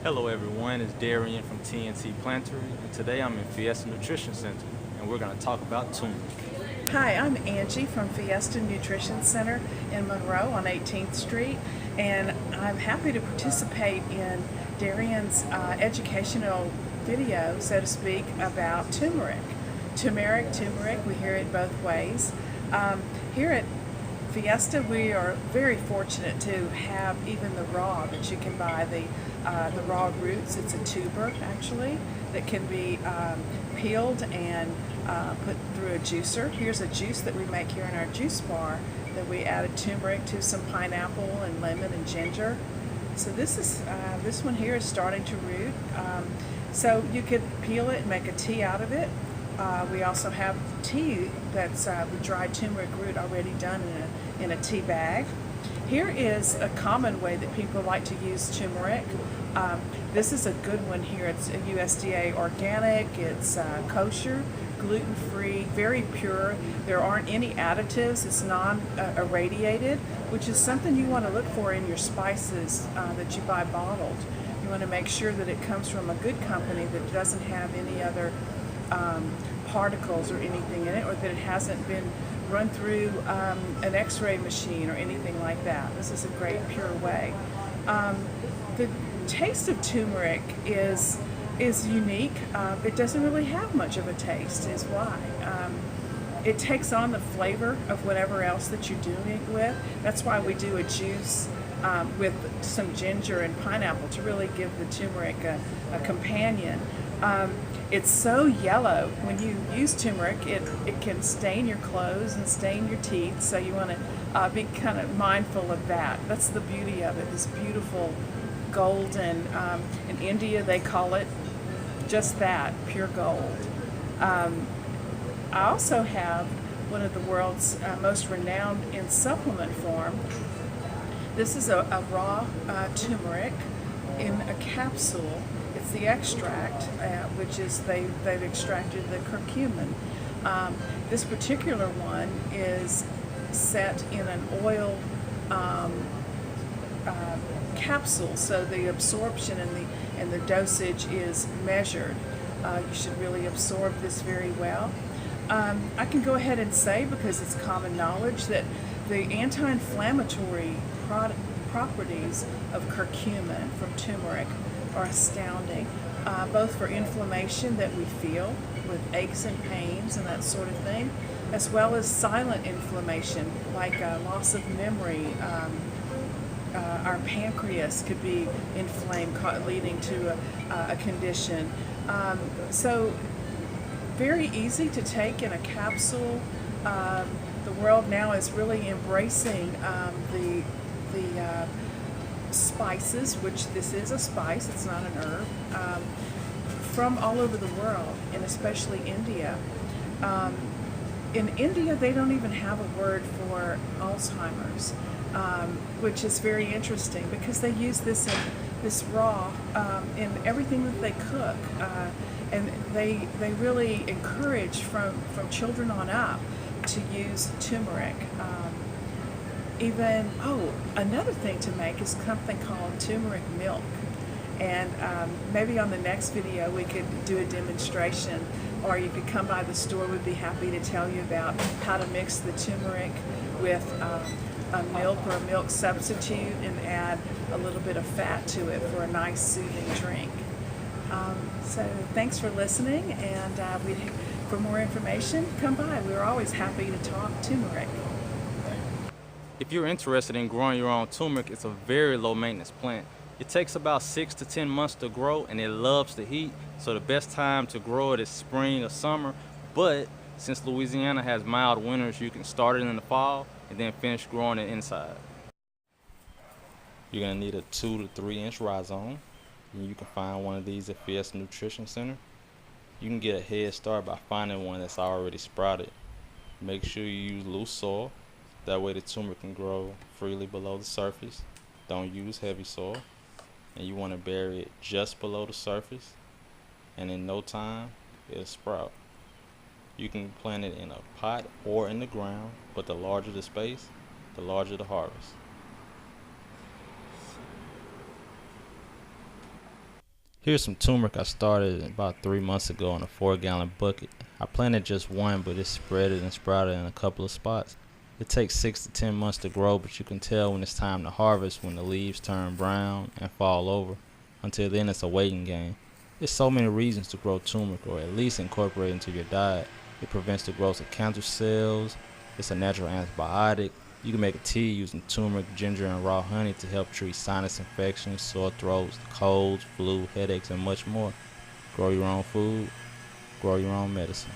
Hello everyone, it's Darian from TNT Plant-ery, and today I'm in Fiesta Nutrition Center, and we're going to talk about turmeric. Hi, I'm Angie from Fiesta Nutrition Center in Monroe on 18th Street, and I'm happy to participate in Darian's educational video, so to speak, about turmeric. Turmeric, we hear it both ways. Here at Fiesta, we are very fortunate to have even the raw that you can buy, the raw roots. It's a tuber, actually, that can be peeled and put through a juicer. Here's a juice that we make here in our juice bar that we added turmeric to, some pineapple and lemon and ginger. So this one here is starting to root. So you could peel it and make a tea out of it. We also have tea that's the dried turmeric root already done in a tea bag. Here is a common way that people like to use turmeric. This is a good one here. It's a USDA organic, it's kosher, gluten-free, very pure. There aren't any additives. It's non-irradiated, which is something you want to look for in your spices that you buy bottled. You want to make sure that it comes from a good company that doesn't have any other particles or anything in it, or that it hasn't been run through an x-ray machine or anything like that. This is a great pure way. The taste of turmeric is unique. It doesn't really have much of a taste, is why. It takes on the flavor of whatever else that you're doing it with. That's why we do a juice with some ginger and pineapple to really give the turmeric a companion. It's so yellow. When you use turmeric, it can stain your clothes and stain your teeth, so you want to be kind of mindful of that. That's the beauty of it, this beautiful golden, in India they call it just that, pure gold. I also have one of the world's most renowned in supplement form. This is a raw turmeric in a capsule. It's the extract, which is they've extracted the curcumin. This particular one is set in an oil capsule, so the absorption and the dosage is measured. You should really absorb this very well. I can go ahead and say, because it's common knowledge, that the anti-inflammatory properties of curcumin from turmeric are astounding, both for inflammation that we feel with aches and pains and that sort of thing, as well as silent inflammation like loss of memory. Our pancreas could be inflamed, leading to a condition. So very easy to take in a capsule. The world now is really embracing the spices, which this is a spice, it's not an herb, from all over the world, and especially India. In India, they don't even have a word for Alzheimer's, which is very interesting because they use this raw in everything that they cook, and they really encourage from children on up to use turmeric. Even, another thing to make is something called turmeric milk, and maybe on the next video we could do a demonstration, or you could come by the store. We'd be happy to tell you about how to mix the turmeric with a milk or a milk substitute and add a little bit of fat to it for a nice soothing drink. So thanks for listening, and for more information, come by. We're always happy to talk turmeric. If you're interested in growing your own turmeric, it's a very low maintenance plant. It takes about 6 to 10 months to grow, and it loves the heat, so the best time to grow it is spring or summer. But since Louisiana has mild winters, you can start it in the fall and then finish growing it inside. You're going to need a 2 to 3 inch rhizome, and you can find one of these at Fiesta Nutrition Center. You can get a head start by finding one that's already sprouted. Make sure you use loose soil. That way the turmeric can grow freely below the surface. Don't use heavy soil. And you want to bury it just below the surface, and in no time it'll sprout. You can plant it in a pot or in the ground, but the larger the space, the larger the harvest. Here's some turmeric I started about 3 months ago in a 4-gallon bucket. I planted just one, but it spreaded and sprouted in a couple of spots. It takes 6 to 10 months to grow, but you can tell when it's time to harvest when the leaves turn brown and fall over. Until then, it's a waiting game. There's so many reasons to grow turmeric, or at least incorporate it into your diet. It prevents the growth of cancer cells. It's a natural antibiotic. You can make a tea using turmeric, ginger, and raw honey to help treat sinus infections, sore throats, colds, flu, headaches, and much more. Grow your own food, grow your own medicine.